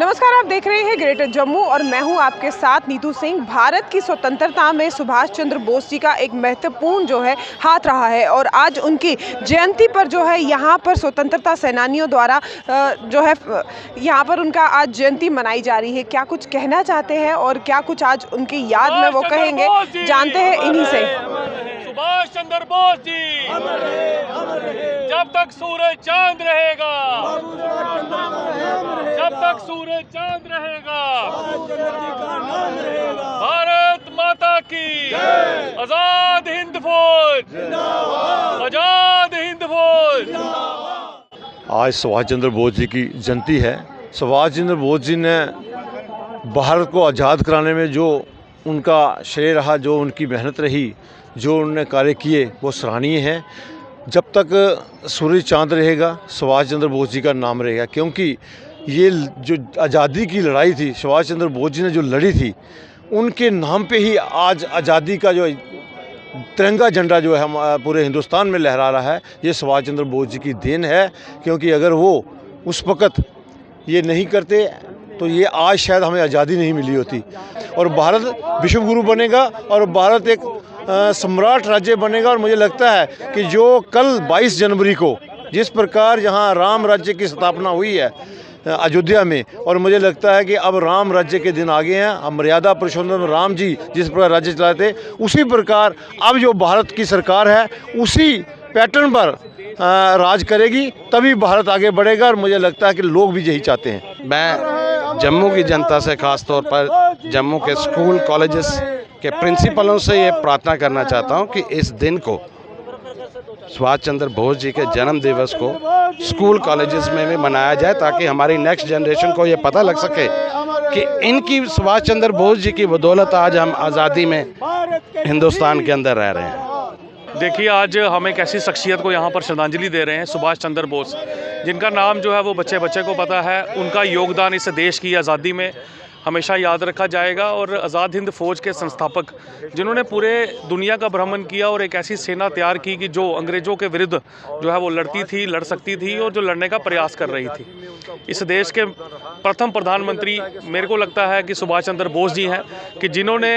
नमस्कार, आप देख रहे हैं ग्रेटर जम्मू और मैं हूं आपके साथ नीतू सिंह। भारत की स्वतंत्रता में सुभाष चंद्र बोस जी का एक महत्वपूर्ण जो है हाथ रहा है और आज उनकी जयंती पर जो है यहां पर स्वतंत्रता सेनानियों द्वारा जो है यहां पर उनका आज जयंती मनाई जा रही है। क्या कुछ कहना चाहते हैं और क्या कुछ आज उनकी याद में वो कहेंगे, जानते हैं इन्हीं से। सुभाष चंद्र बोस जी जब तक सूरज चांद रहेगा, जब तक सूरज चांद रहेगा, भारत माता की आजाद हिंद फौज, आजाद हिंद फौज। आज सुभाष चंद्र बोस जी की जयंती है। सुभाष चंद्र बोस जी ने भारत को आज़ाद कराने में जो उनका श्रेय रहा, जो उनकी मेहनत रही, जो उन्होंने कार्य किए, वो सराहनीय है। जब तक सूरज चांद रहेगा, सुभाष चंद्र बोस जी का नाम रहेगा, क्योंकि ये जो आज़ादी की लड़ाई थी, सुभाष चंद्र बोस जी ने जो लड़ी थी, उनके नाम पे ही आज आज़ादी का जो तिरंगा झंडा जो है हम पूरे हिंदुस्तान में लहरा रहा है। ये सुभाष चंद्र बोस जी की देन है, क्योंकि अगर वो उस वक़्त ये नहीं करते तो ये आज शायद हमें आज़ादी नहीं मिली होती और भारत विश्व गुरु बनेगा और भारत एक सम्राट राज्य बनेगा। और मुझे लगता है कि जो कल 22 जनवरी को जिस प्रकार यहाँ राम राज्य की स्थापना हुई है अयोध्या में, और मुझे लगता है कि अब राम राज्य के दिन आ गए हैं। अब मर्यादा पुरुषोत्तम राम जी जिस प्रकार राज्य चलाते, उसी प्रकार अब जो भारत की सरकार है उसी पैटर्न पर राज करेगी, तभी भारत आगे बढ़ेगा। और मुझे लगता है कि लोग भी यही चाहते हैं। मैं जम्मू की जनता से, ख़ास तौर पर जम्मू के स्कूल कॉलेजेस के प्रिंसिपलों से ये प्रार्थना करना चाहता हूँ कि इस दिन को, सुभाष चंद्र बोस जी के जन्म दिवस को स्कूल कॉलेजेस में भी मनाया जाए, ताकि हमारी नेक्स्ट जनरेशन को ये पता लग सके कि इनकी, सुभाष चंद्र बोस जी की बदौलत आज हम आज़ादी में हिंदुस्तान के अंदर रह रहे हैं। देखिए, आज हम एक ऐसी शख्सियत को यहाँ पर श्रद्धांजलि दे रहे हैं, सुभाष चंद्र बोस, जिनका नाम जो है वो बच्चे बच्चे को पता है। उनका योगदान इस देश की आज़ादी में हमेशा याद रखा जाएगा। और आज़ाद हिंद फौज के संस्थापक, जिन्होंने पूरे दुनिया का भ्रमण किया और एक ऐसी सेना तैयार की कि जो अंग्रेज़ों के विरुद्ध जो है वो लड़ती थी, लड़ सकती थी और जो लड़ने का प्रयास कर रही थी। इस देश के प्रथम प्रधानमंत्री मेरे को लगता है कि सुभाष चंद्र बोस जी हैं, कि जिन्होंने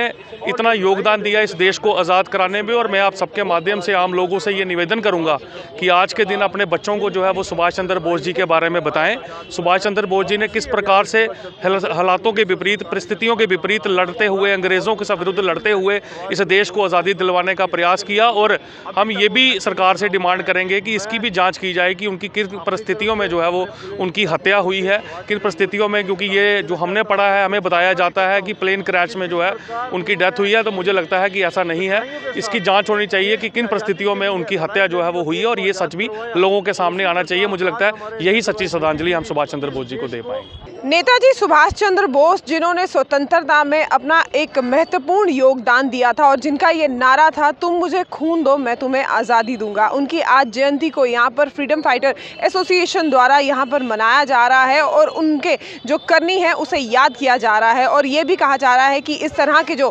इतना योगदान दिया इस देश को आज़ाद कराने में। और मैं आप सबके माध्यम से आम लोगों से ये निवेदन करूँगा कि आज के दिन अपने बच्चों को जो है वो सुभाष चंद्र बोस जी के बारे में बताएं। सुभाष चंद्र बोस जी ने किस प्रकार से हालातों के विपरीत, परिस्थितियों के विपरीत लड़ते हुए, अंग्रेज़ों के विरुद्ध लड़ते हुए इस देश को आज़ादी दिलवाने का प्रयास किया। और हम ये भी सरकार से डिमांड करेंगे कि इसकी भी जांच की जाए कि उनकी किन परिस्थितियों में जो है वो उनकी हत्या हुई है, किन परिस्थितियों में। क्योंकि ये जो हमने पढ़ा है, हमें बताया जाता है कि प्लेन क्रैश में जो है उनकी डेथ हुई है, तो मुझे लगता है कि ऐसा नहीं है। इसकी जाँच होनी चाहिए कि किन परिस्थितियों में उनकी हत्या जो है वो हुई है, और ये सच भी लोगों के सामने आना चाहिए। मुझे लगता है यही सच्ची श्रद्धांजलि हम सुभाष चंद्र बोस जी को दे पाएंगे। नेताजी सुभाष चंद्र बोस, जिन्होंने स्वतंत्रता में अपना एक महत्वपूर्ण योगदान दिया था और जिनका ये नारा था, तुम मुझे खून दो मैं तुम्हें आज़ादी दूंगा, उनकी आज जयंती को यहाँ पर फ्रीडम फाइटर एसोसिएशन द्वारा यहाँ पर मनाया जा रहा है और उनके जो करनी है उसे याद किया जा रहा है। और ये भी कहा जा रहा है कि इस तरह के जो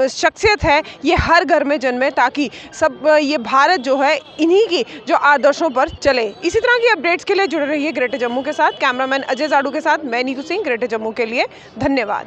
शख्सियत है ये हर घर में जन्मे, ताकि सब ये भारत जो है इन्हीं की जो आदर्शों पर चले। इसी तरह की अपडेट्स के लिए जुड़े रहिए ग्रेटर जम्मू के साथ। कैमरामैन अजय जाडू के साथ मैं नीतू सिंह, ग्रेटर जम्मू के लिए। धन्यवाद।